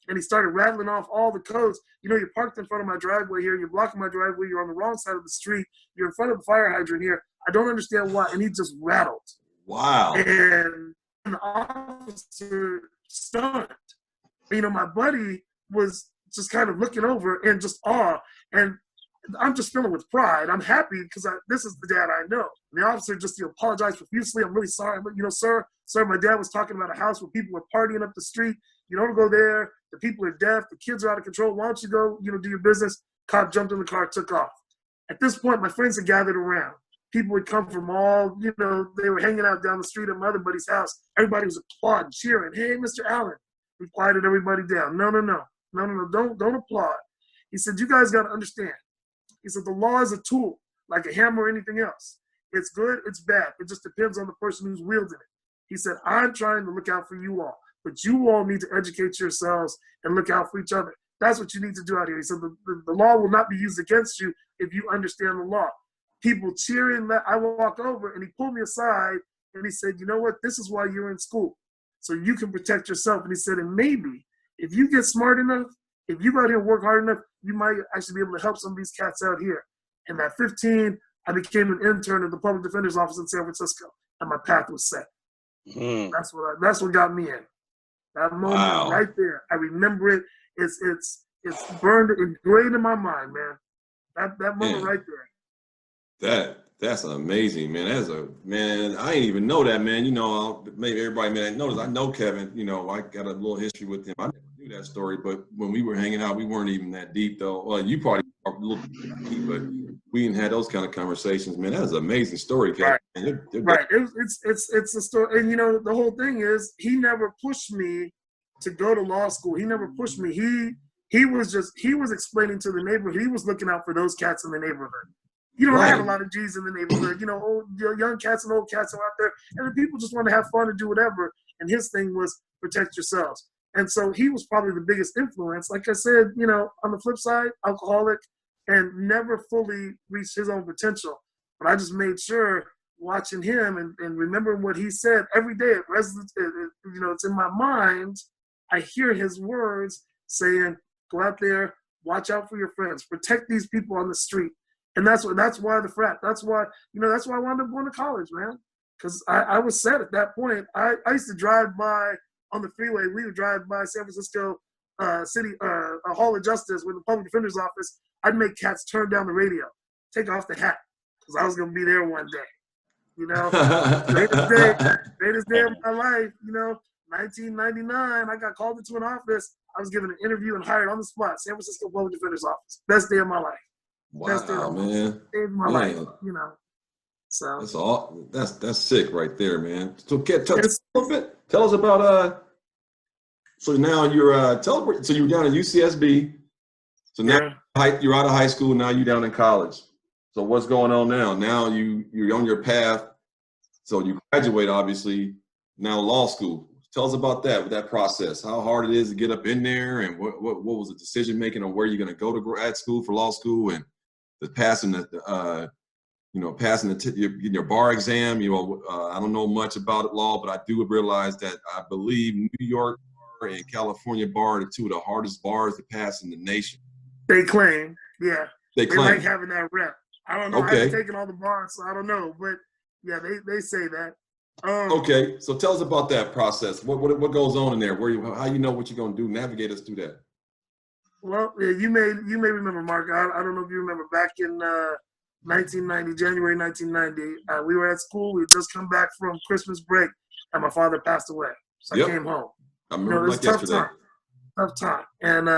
And he started rattling off all the codes. You know, you're parked in front of my driveway here. You're blocking my driveway. You're on the wrong side of the street. You're in front of the fire hydrant here. I don't understand why. And he just rattled. Wow. And the officer stunned. You know, my buddy was just kind of looking over in just awe. And I'm just filling with pride. I'm happy because this is the dad I know. And the officer just apologized profusely. I'm really sorry. But, you know, sir, my dad was talking about a house where people were partying up the street. You don't go there. The people are deaf. The kids are out of control. Why don't you go, you know, do your business? Cop jumped in the car, took off. At this point, my friends had gathered around. People would come from all, you know, they were hanging out down the street at my other buddy's house. Everybody was applauding, cheering. Hey, Mr. Allen. We quieted everybody down. No. Don't applaud. He said, you guys got to understand. He said, the law is a tool, like a hammer or anything else. It's good, it's bad. It just depends on the person who's wielding it. He said, I'm trying to look out for you all, but you all need to educate yourselves and look out for each other. That's what you need to do out here. He said, the law will not be used against you if you understand the law. People cheering, I walk over, and he pulled me aside, and he said, you know what? This is why you're in school, so you can protect yourself. And he said, and maybe if you get smart enough if you go out here and work hard enough, you might actually be able to help some of these cats out here. And at 15, I became an intern at the public defender's office in San Francisco, and my path was set. Mm. That's what got me in. That moment right there, I remember it. It's burned, engraved in my mind, man. That moment right there. That's amazing, man. I didn't even know that, man. You know, maybe everybody may not notice. I know Kevin. You know, I got a little history with him. I never knew that story, but when we were hanging out, we weren't even that deep, though. Well, you probably are a little bit deep, but we didn't have those kind of conversations, man. That is an amazing story, Kevin. Right. It's a story, and you know, the whole thing is he never pushed me to go to law school. He never pushed me. He was explaining to the neighborhood. He was looking out for those cats in the neighborhood. You know, I had a lot of G's in the neighborhood. You know, young cats and old cats are out there, and the people just want to have fun and do whatever. And his thing was protect yourselves. And so he was probably the biggest influence. Like I said, you know, on the flip side, alcoholic and never fully reached his own potential. But I just made sure watching him and remembering what he said every day. You know, it's in my mind. I hear his words saying, "Go out there, watch out for your friends, protect these people on the street." And that's why the frat. That's why I wound up going to college, man. Because I was set at that point. I used to drive by on the freeway. We would drive by San Francisco City Hall of Justice with the public defender's office. I'd make cats turn down the radio, take off the hat, because I was gonna be there one day. You know, greatest day of my life. You know, 1999. I got called into an office. I was given an interview and hired on the spot. San Francisco public defender's office. Best day of my life. Wow, man. Saved my life, you know. So that's sick right there, man. So tell us about so now you're so you're down at UCSB. So now you're out of high school, now you're down in college. So what's going on now? Now you're on your path. So you graduate, obviously, now law school. Tell us about that process, how hard it is to get up in there, and what was the decision making on where you're going to go to grad school for law school, and passing your bar exam. You know, I don't know much about law, but I do realize that I believe New York bar and California bar are the two of the hardest bars to pass in the nation. They claim, yeah. They claim. Like having that rep. I don't know. I haven't taken all the bars, so I don't know. But yeah, they say that. Okay, so tell us about that process. What goes on in there? How you know what you're gonna do? Navigate us through that. Well, yeah, you may remember, Mark. I don't know if you remember back in 1990, January 1990. We were at school. We had just come back from Christmas break, and my father passed away. So I came home. I remember it was yesterday. Tough time. And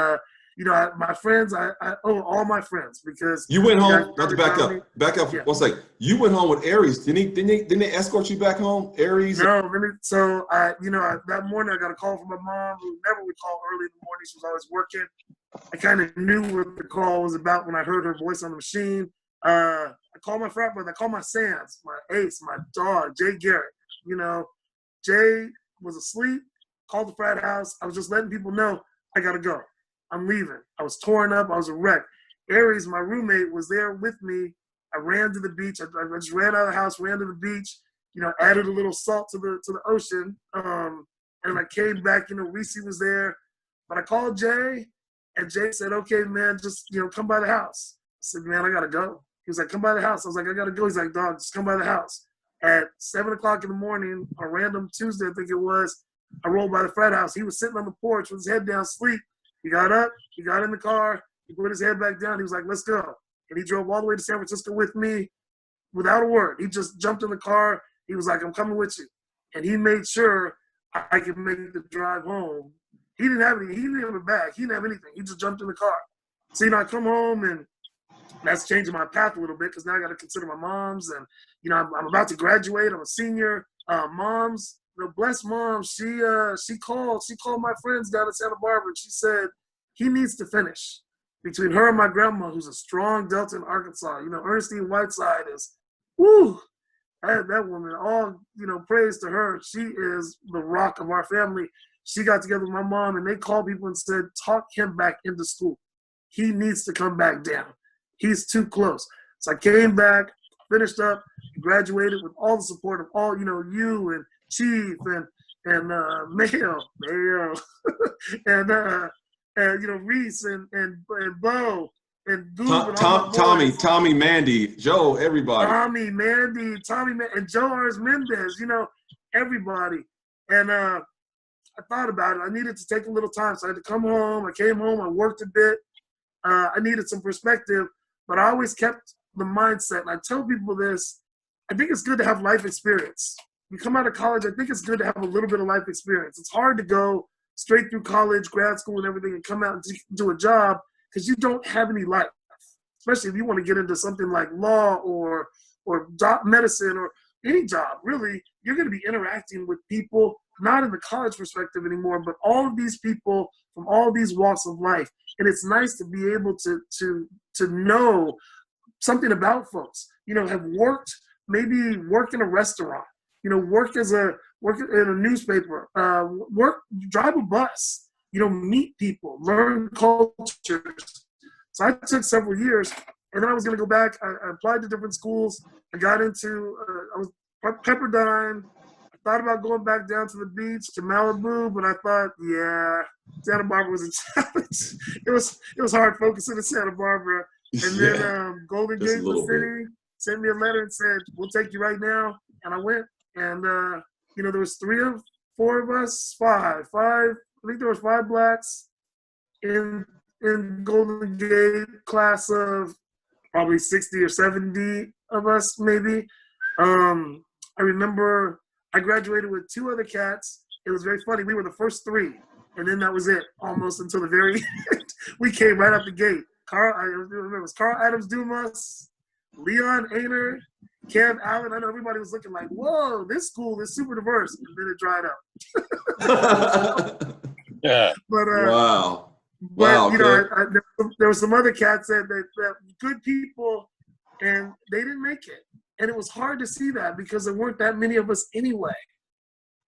you know, my friends, I owe all my friends because you went home. Not to back up. Yeah. 1 second. You went home with Aries. Didn't they escort you back home, Aries? No, so that morning I got a call from my mom, who never would call early in the morning. She was always working. I kind of knew what the call was about when I heard her voice on the machine. I called my frat brother. I called my Sans, my ace, my dog, Jay Garrett. You know, Jay was asleep. Called the frat house. I was just letting people know I gotta go. I'm leaving. I was torn up. I was a wreck. Aries, my roommate, was there with me. I ran to the beach. I just ran out of the house, ran to the beach. You know, added a little salt to the ocean. And I came back. You know, Reese was there, but I called Jay, and Jay said, "Okay, man, just come by the house." I said, "Man, I gotta go." He was like, "Come by the house." I was like, "I gotta go." He's like, "Dog, just come by the house." At 7:00 in the morning, on a random Tuesday, I think it was, I rolled by the frat house. He was sitting on the porch with his head down, asleep. He got up, he got in the car, he put his head back down. He was like, "Let's go." And he drove all the way to San Francisco with me without a word. He just jumped in the car. He was like, "I'm coming with you." And he made sure I could make the drive home. He didn't have a bag. He didn't have anything. He just jumped in the car. So, I come home, and that's changing my path a little bit because now I got to consider my moms. And, I'm about to graduate. I'm a senior. Moms, bless mom. She called my friends down in Santa Barbara, and she said, he needs to finish. Between her and my grandma, who's a strong Delta in Arkansas, Ernestine Whiteside is, woo, that woman, all, praise to her. She is the rock of our family. She got together with my mom, and they called people and said, talk him back into school. He needs to come back down. He's too close. So I came back, finished up, graduated with all the support of all, you and Chief and Mayo, and Reese and Bo and Goob and all my Tommy, Mandy, Joe, everybody. Tommy, Mandy, and Joe Ars Mendez, everybody. And I thought about it. I needed to take a little time. So I had to come home. I came home. I worked a bit. I needed some perspective. But I always kept the mindset. And I tell people this. I think it's good to have life experience. You come out of college, I think it's good to have a little bit of life experience. It's hard to go straight through college, grad school, and everything and come out and do a job because you don't have any life, especially if you want to get into something like law or medicine or any job. Really, you're going to be interacting with people, not in the college perspective anymore, but all of these people from all these walks of life. And it's nice to be able to know something about folks, have maybe worked in a restaurant, work in a newspaper, drive a bus, meet people, learn cultures. So I took several years, and then I was going to go back. I applied to different schools. I got into, I was Pepperdine. I thought about going back down to the beach to Malibu, but I thought, yeah, Santa Barbara was a challenge. It was hard focusing in Santa Barbara. And then Golden Gate City sent me a letter and said, we'll take you right now. And I went. And, there was four of us, five. I think there was 5 blacks in Golden Gate, class of probably 60 or 70 of us, maybe. I remember I graduated with 2 other cats. It was very funny. We were the first 3, and then that was it, almost until the very end. We came right out the gate. I remember it was Carl Adams Dumas, Leon Ainer, Kev Allen. I know everybody was looking like, whoa, this school is super diverse. And then it dried up. Yeah. But, wow. But, there were some other cats that good people, and they didn't make it. And it was hard to see that because there weren't that many of us anyway.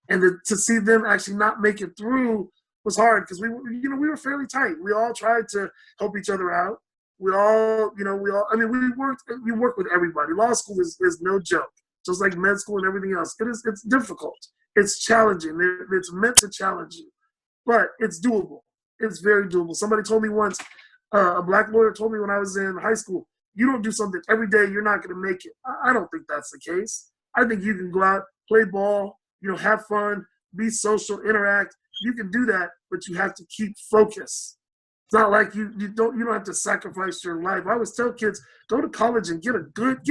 And to see them actually not make it through was hard because we were fairly tight. We all tried to help each other out. We all, we work with everybody. Law school is no joke, just like med school and everything else. It's difficult. It's challenging. It's meant to challenge you, but it's doable. It's very doable. Somebody told me once, a black lawyer told me when I was in high school, you don't do something every day, you're not going to make it. I don't think that's the case. I think you can go out, play ball, have fun, be social, interact. You can do that, but you have to keep focus. It's not like you don't have to sacrifice your life. I always tell kids, go to college and get a good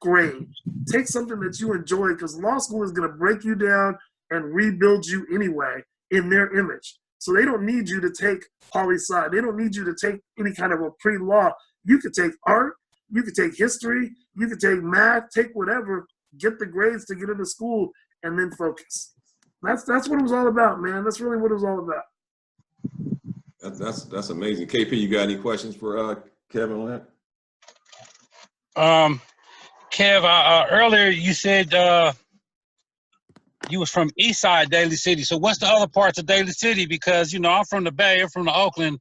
grade. Take something that you enjoy because law school is going to break you down and rebuild you anyway in their image. So they don't need you to take poli-sci. They don't need you to take any kind of a pre-law. You could take art, you could take history, you could take math, take whatever, get the grades to get into school, and then focus. That's what it was all about, man. That's really what it was all about. That's amazing. KP, you got any questions for Kevin on that? Kev, earlier you said you was from East Side Daly City. So what's the other parts of Daly City? Because I'm from the Bay, I'm from the Oakland,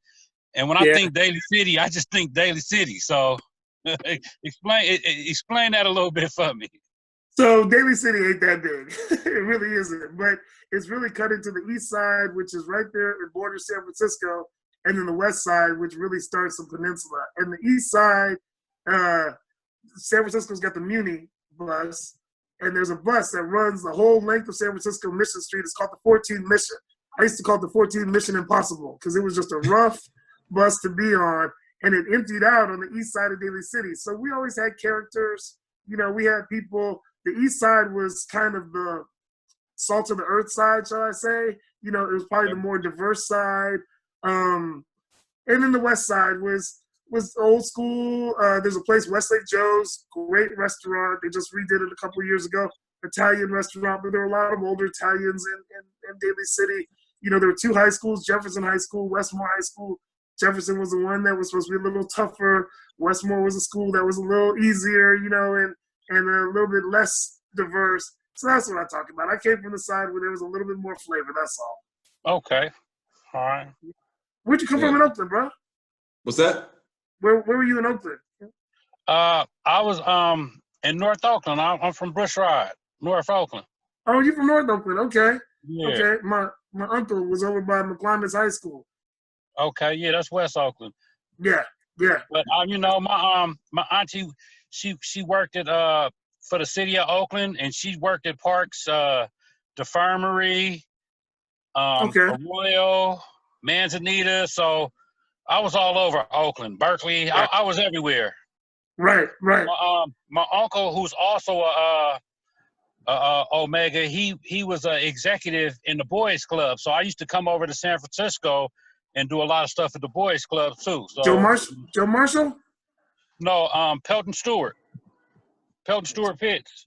and when I think Daly City, I just think Daly City. So explain that a little bit for me. So Daly City ain't that big. It really isn't. But it's really cut into the east side, which is right there in border San Francisco, and then the west side, which really starts the peninsula. And the east side, San Francisco's got the Muni bus, and there's a bus that runs the whole length of San Francisco Mission Street. It's called the 14 Mission. I used to call it the 14 Mission Impossible because it was just a rough bus to be on, and it emptied out on the east side of Daly City. So we always had characters. We had people. The east side was kind of the salt of the earth side, shall I say. It was probably the more diverse side. And then the west side was old school. There's a place, Westlake Joe's, great restaurant. They just redid it a couple of years ago, Italian restaurant, but there were a lot of older Italians in Daly City. There were 2 high schools, Jefferson High School, Westmore High School. Jefferson was the one that was supposed to be a little tougher. Westmore was a school that was a little easier, and a little bit less diverse. So that's what I talk about. I came from the side where there was a little bit more flavor, that's all. Okay. All right. Where'd you come from in Oakland, bro? What's that? Where were you in Oakland? I was in North Oakland. I'm from Bushrod, North Oakland. Oh, you from North Oakland? Okay. Yeah. Okay. My uncle was over by McClymonds High School. Okay, yeah, that's West Oakland. Yeah, yeah. But you know, my auntie, she worked at for the city of Oakland, and she worked at parks, the Infirmary, Okay. Arroyo, Manzanita. So I was all over Oakland, Berkeley. I was everywhere. Right. My uncle, who's also a Omega, he was an executive in the Boys Club. So I used to come over to San Francisco and do a lot of stuff at the Boys Club too. So Joe Marshall? No, Pelton Stewart Pitts.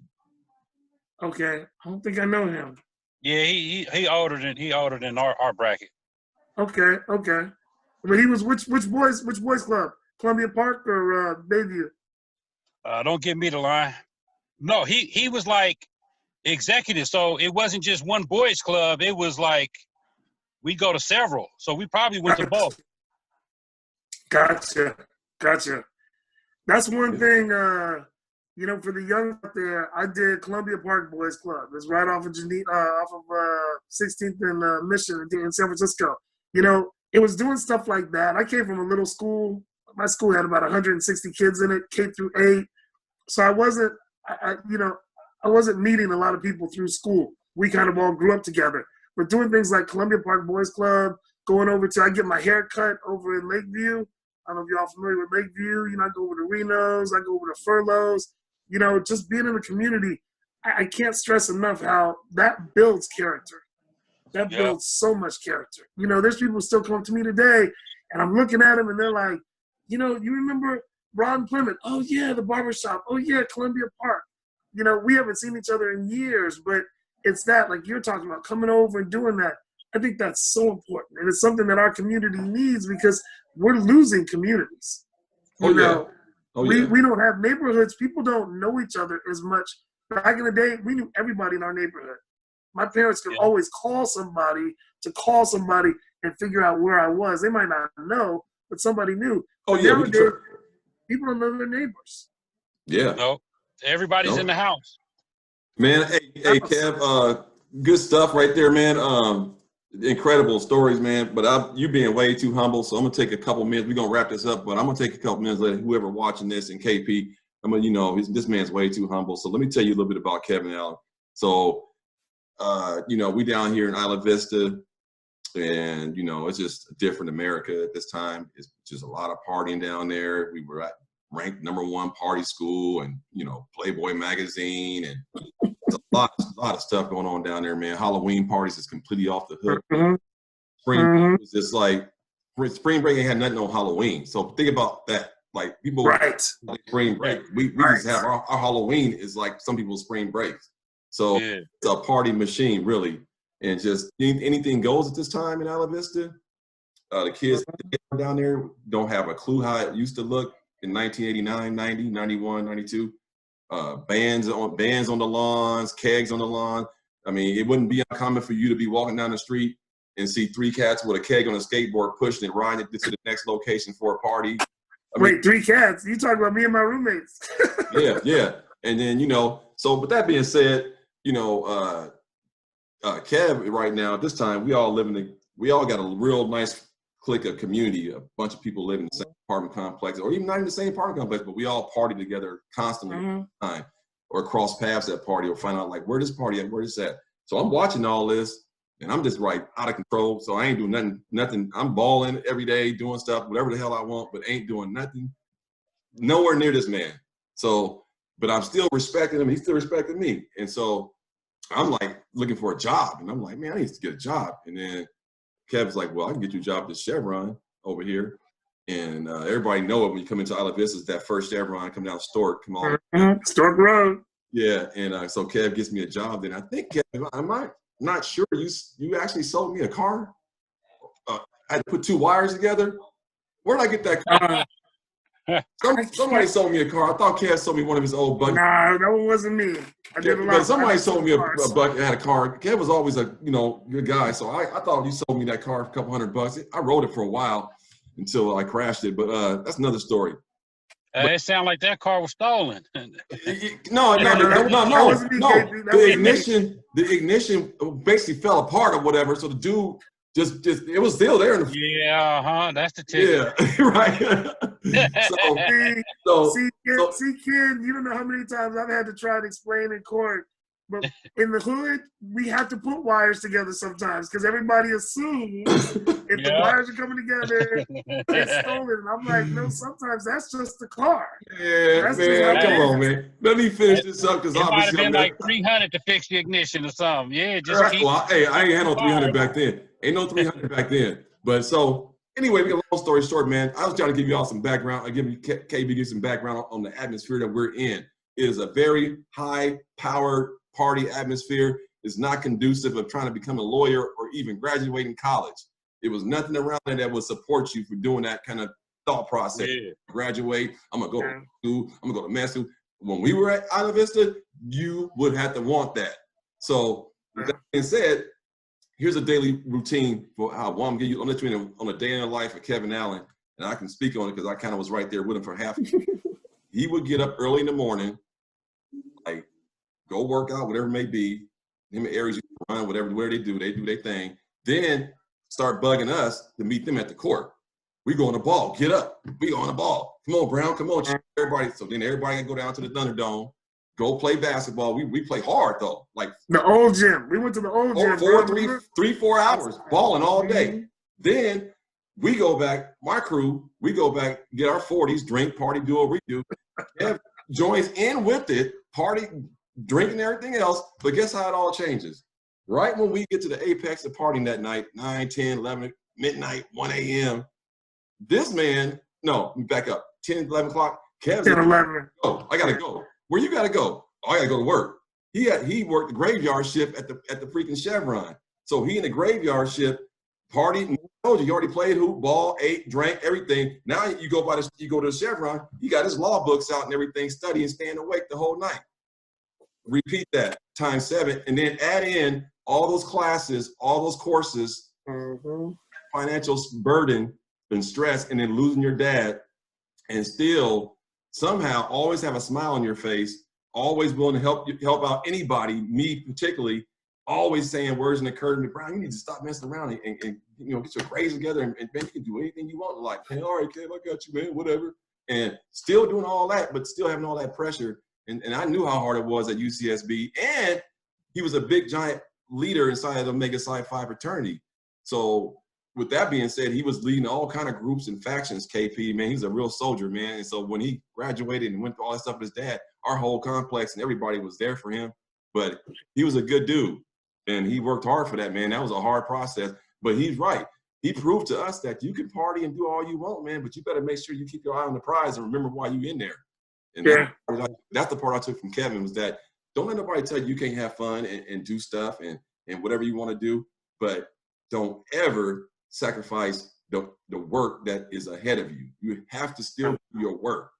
Okay, I don't think I know him. Yeah, he older than our bracket. Okay. But he was which boys club? Columbia Park or Bayview? Don't give me the line. No, he was like executive, so it wasn't just one boys club. It was like we go to several, so we probably went to both. Gotcha. That's one thing. You know, for the young out there, I did Columbia Park Boys Club. It's right off of 16th and Mission in San Francisco. You know, it was doing stuff like that. I came from a little school. My school had about 160 kids in it, K through 8. So I wasn't meeting a lot of people through school. We kind of all grew up together. But doing things like Columbia Park Boys Club, going over to, I get my hair cut over in Lakeview. I don't know if y'all familiar with Lakeview. You know, I go over to Reno's, I go over to Furloughs. You know, just being in the community, I can't stress enough how that builds character. That builds so much character. You know, there's people who still come to me today, and I'm looking at them, and they're like, you know, you remember Ron Plymouth? Oh, yeah, the barbershop. Oh, yeah, Columbia Park. You know, we haven't seen each other in years, but it's that, like you're talking about, coming over and doing that. I think that's so important, and it's something that our community needs because we're losing communities. You know, we don't have neighborhoods. People don't know each other as much. Back in the day, we knew everybody in our neighborhood. My parents could always call somebody and figure out where I was. They might not know, but somebody knew. Oh, yeah. Nowadays, people don't know their neighbors. Yeah. No, everybody's in the house. Man, hey, Kev, good stuff right there, man. Incredible stories, man. But you being way too humble, so I'm gonna take a couple minutes. We're gonna wrap this up, but I'm gonna take a couple minutes later. Whoever watching this in KP, I'm gonna, you know, this man's way too humble. So let me tell you a little bit about Kevin Allen. So, you know, we down here in Isla Vista, and you know, it's just a different America at this time. It's just a lot of partying down there. We were ranked #1 party school, and you know, Playboy magazine, and there's a lot of stuff going on down there, man. Halloween parties is completely off the hook. Spring was just like spring break ain't had nothing on Halloween. So think about that. Like people, like spring break. We just have our Halloween is like some people's spring breaks. So it's a party machine, really, and just anything goes at this time in Isla Vista. The kids down there don't have a clue how it used to look in 1989, 90, 91, 92. Bands on the lawns, kegs on the lawn. I mean, it wouldn't be uncommon for you to be walking down the street and see 3 cats with a keg on a skateboard pushing it, riding it to the next location for a party. Wait, 3 cats? You talking about me and my roommates? yeah. And then, you know, so with that being said, you know, Kev right now at this time, we all got a real nice clique of community, a bunch of people live in the same apartment complex, or even not in the same apartment complex, but we all party together constantly all the time, or cross paths at party, or find out like where this party at, where this at. So I'm watching all this, and I'm just right out of control. So I ain't doing nothing. I'm balling every day, doing stuff, whatever the hell I want, but ain't doing nothing, nowhere near this man. So, but I'm still respecting him. He's still respecting me, and so I'm like looking for a job, and I'm like, man, I need to get a job, and then Kev's like, well, I can get you a job at Chevron over here. And everybody know it when you come into Isla Vista, it's that first Chevron, come down Stork, come on. Stork Road. Yeah, and so Kev gets me a job. Then I think, Kev, I'm not sure, you actually sold me a car? I had to put 2 wires together. Where did I get that car? Somebody sold me a car. I thought Kev sold me one of his old buckets. Nah, that one wasn't me. I did a lot. But somebody sold me a bucket, had a car. Kev was always a good guy. So I thought you sold me that car for a couple $100. I rode it for a while until I crashed it. But that's another story. It sounded like that car was stolen. No. The ignition basically fell apart or whatever. So the dude Just it was still there. Yeah, that's the ticket. Yeah, right. See, kid, you don't know how many times I've had to try to explain in court. But in the hood, we have to put wires together sometimes because everybody assumes if the wires are coming together, it's stolen. And I'm like, no, sometimes that's just the car. Yeah, man, come on, man. Let me finish this up because it might have been like $300 to fix the ignition or something. Yeah, just keep. Well, hey, I ain't had no 300 back then. Ain't no 300 back then. But so anyway, we get a long story short, man. I was trying to give you all some background. I give you KB some background on the atmosphere that we're in. It is a very high-powered party atmosphere. Is not conducive of trying to become a lawyer or even graduating college. It was nothing around there that would support you for doing that kind of thought process. Yeah. Graduate, I'm gonna go to school, I'm gonna go to med school. When we were at Isla Vista, you would have to want that. So with that being said, here's a daily routine for how I'm gonna let you in on a day in the life of Kevin Allen, and I can speak on it because I kind of was right there with him for half. He would get up early in the morning, like go work out, whatever it may be. Him and Aries run, whatever they do their thing. Then start bugging us to meet them at the court. We go on the ball. Get up. We go on the ball. Come on, Brown. Come on, everybody. So then everybody can go down to the Thunderdome, go play basketball. We play hard though, like the old gym. We went to the old gym. 4 hours balling all day. Then we go back. My crew. We go back, get our 40s, drink, party, do what we do. Kev joins in with it, party, drinking everything else. But guess how it all changes? Right when we get to the apex of partying that night, 9, 10, 11, midnight, 1 a.m., this man, no, back up, 10, 11 o'clock, Kev's 10, 11. Oh, I got to go. Where you got to go? Oh, I got to go to work. He worked the graveyard shift at the freaking Chevron. So he in the graveyard shift, partied, and told you already played hoop, ball, ate, drank, everything. Now you go to the Chevron, he got his law books out and everything, studying, staying awake the whole night. Repeat that times 7, and then add in all those classes, all those courses, financial burden and stress, and then losing your dad, and still somehow always have a smile on your face, always willing to help out anybody, me particularly, always saying words in the curtain, Brown, you need to stop messing around and get your grades together, and man, you can do anything you want in life. Hey, all right, Kev, I got you, man, whatever. And still doing all that, but still having all that pressure. And I knew how hard it was at UCSB, and he was a big, giant leader inside of the Omega Psi Phi fraternity. So with that being said, he was leading all kind of groups and factions, KP, man. He's a real soldier, man. And so when he graduated and went through all that stuff with his dad, our whole complex and everybody was there for him. But he was a good dude, and he worked hard for that, man. That was a hard process. But he's right. He proved to us that you can party and do all you want, man, but you better make sure you keep your eye on the prize and remember why you in there. And that's the part I took from Kevin, was that don't let nobody tell you can't have fun and do stuff and whatever you want to do, but don't ever sacrifice the work that is ahead of you. You have to still do your work.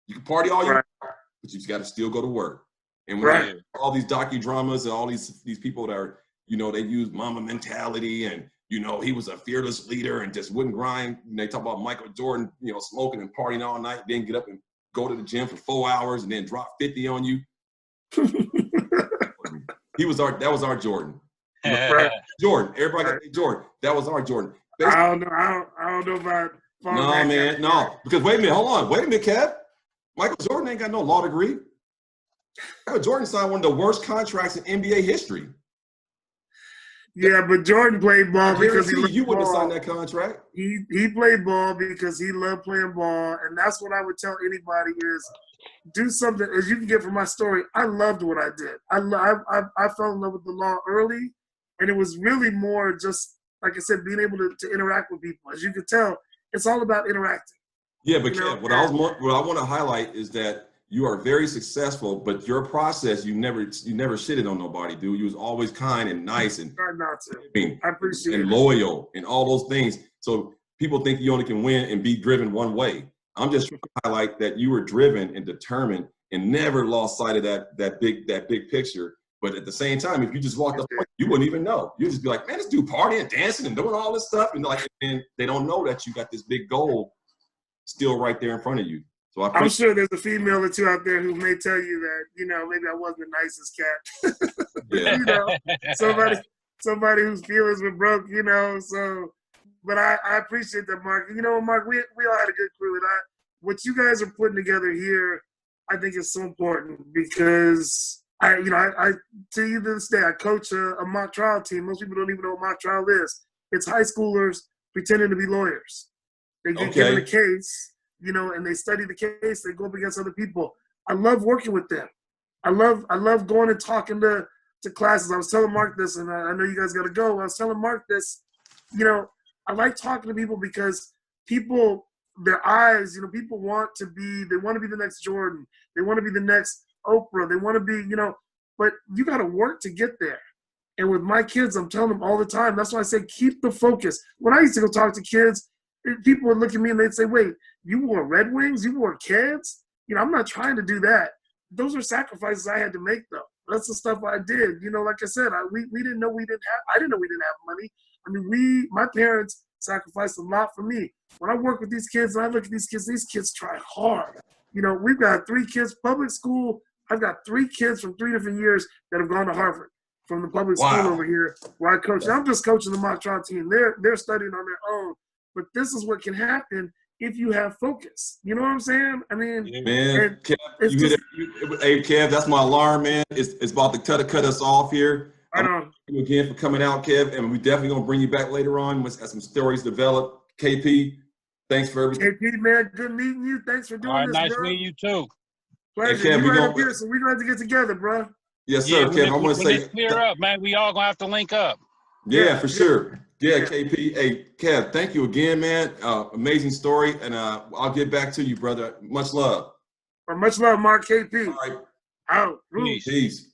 You can party all you want, but you just got to still go to work. And when all these docudramas and all these people that are, they use mama mentality and, he was a fearless leader and just wouldn't grind. They talk about Michael Jordan, smoking and partying all night, then get up and go to the gym for 4 hours and then drop 50 on you. That was our Jordan. Jordan. Everybody got to Jordan. That was our Jordan. I don't know about. No, man, no. Because wait a minute, hold on. Wait a minute, Kev. Michael Jordan ain't got no law degree. Michael Jordan signed one of the worst contracts in NBA history. Yeah, but Jordan played ball because you wouldn't have signed that contract. He played ball because he loved playing ball, and that's what I would tell anybody is do something. As you can get from my story, I loved what I did. I fell in love with the law early, and it was really more just, like I said, being able to interact with people. As you can tell, it's all about interacting. Yeah, but Kev, what I want to highlight is that you are very successful, but your process, you never shitted on nobody, dude. You was always kind and nice and I appreciate it. And loyal and all those things. So people think you only can win and be driven one way. I'm just trying to highlight that you were driven and determined and never lost sight of that big picture. But at the same time, if you just walked up, you wouldn't even know. You'd just be like, man, this dude partying, dancing, and doing all this stuff, and they don't know that you got this big goal still right there in front of you. So I'm sure there's a female or two out there who may tell you that, maybe I wasn't the nicest cat. Yeah. somebody whose feelings were broke, you know. So, but I appreciate that, Mark. You know, Mark, we all had a good crew, and what you guys are putting together here, I think is so important because I to you to this day, I coach a mock trial team. Most people don't even know what mock trial is. It's high schoolers pretending to be lawyers. They get given a case, you know, and they study the case. They go up against other people. I love working with them. I love going and talking to classes. I was telling Mark this, and I know you guys got to go. I was telling Mark this, you know, I like talking to people because people, their eyes, you know, people want to be the next Jordan. They want to be the next Oprah. They want to be, you know, but you got to work to get there. And with my kids, I'm telling them all the time. That's why I say keep the focus. When I used to go talk to kids, people would look at me and they'd say, wait, you wore Red Wings? You wore kids? You know, I'm not trying to do that. Those are sacrifices I had to make, though. That's the stuff I did. You know, like I said, we didn't know I didn't know we didn't have money. I mean, my parents sacrificed a lot for me. When I work with these kids and I look at these kids try hard. You know, we've got 3 kids, public school. I've got 3 kids from 3 different years that have gone to Harvard from the public school over here where I coach. I'm just coaching the mock trial team. They're studying on their own. But this is what can happen if you have focus. You know what I'm saying? I mean, man, Kev, hey, Kev, that's my alarm, man. It's about to cut us off here. I know. Thank you again for coming out, Kev, and we definitely gonna bring you back later on as some stories develop. KP, thanks for everything. KP, man, good meeting you. Thanks for doing this, nice bro. Nice meeting you too. Pleasure. Hey, Kev, you right up here, so we're gonna have to get together, bro. Yes, sir, Kev. I want to say clear up, man. We all gonna have to link up. Yeah, for sure. Yeah, KP. Hey, Kev, thank you again, man. Amazing story, and I'll get back to you, brother. Much love. Much love, Mark. KP. All right. Out. Peace. Peace.